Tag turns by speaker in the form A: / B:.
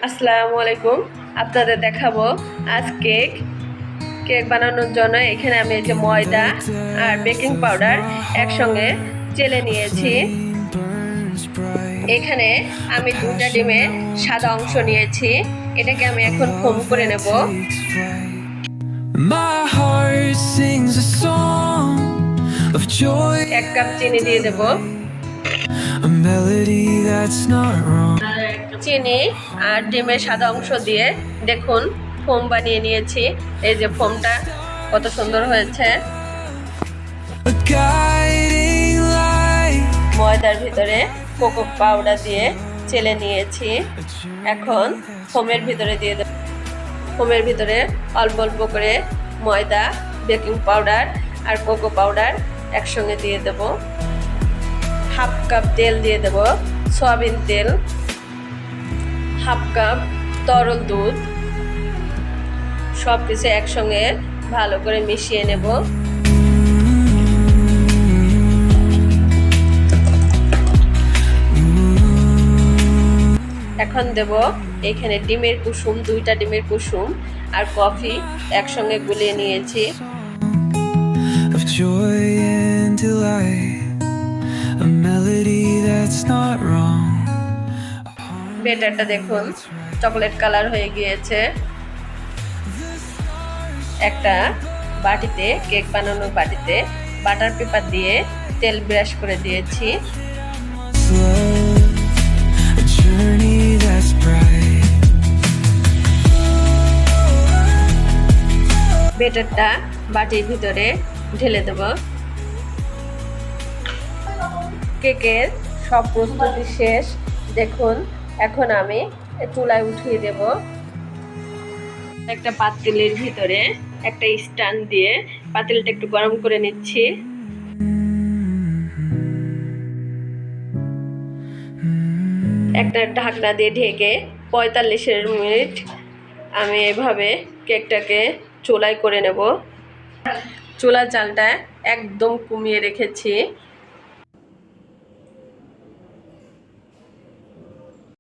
A: আসসালামু আলাইকুম। আপনাদের দেখাবো আজ কেক বানানোর জন্য এখানে আমি যে ময়দা আর বেকিং পাউডার একসঙ্গে চেলে নিয়েছি। এখানে আমি 2টা ডিমের সাদা অংশ নিয়েছি, এটাকে আমি এখন ফোম করে নেব। এক কাপ চিনি দিয়ে দেব। চিনি আর ডিমের সাদা অংশ দিয়ে দেখুন ফোম বানিয়ে নিয়েছি। এই যে ফোমটা কত সুন্দর হয়েছে। ময়দার ভিতরে কোকো পাউডার দিয়ে চেলে নিয়েছি। এখন ফোমের ভিতরে দিয়ে দেব। ফোমের ভিতরে অল্প অল্প করে ময়দা, বেকিং পাউডার আর কোকো পাউডার একসঙ্গে দিয়ে দেব। হাফ কাপ তেল দিয়ে দেব, সয়াবিন তেল, হাফ কাপ তরল দুধ। সব কিছু একসঙ্গে ভালো করে মিশিয়ে নেব। এখন দেব এখানে ডিমের কুসুম, 2টা ডিমের কুসুম আর কফি একসঙ্গে গুলিয়ে নিয়েছি। ব্যাটারটা দেখুন চকলেট কালার হয়ে গিয়েছে। একটা বাটিতে, কেক বানানোর বাটিতে বাটার পেপার দিয়ে তেল ব্রাশ করে দিয়েছি। ব্যাটারটা বাটির ভিতরে ঢেলে দেব। কেকের সব প্রস্তুতি শেষ। দেখুন এখন আমি চুলায় উঠিয়ে দেব। একটা পাতিলের ভিতরে একটা স্ট্যান্ড দিয়ে পাতিলটা একটু গরম করে নিচ্ছি। একটা ঢাকনা দিয়ে ঢেকে 45 মিনিট আমি এভাবে কেকটাকে চুলায় করে নেব। চুলার জালটা একদম কমিয়ে রেখেছি।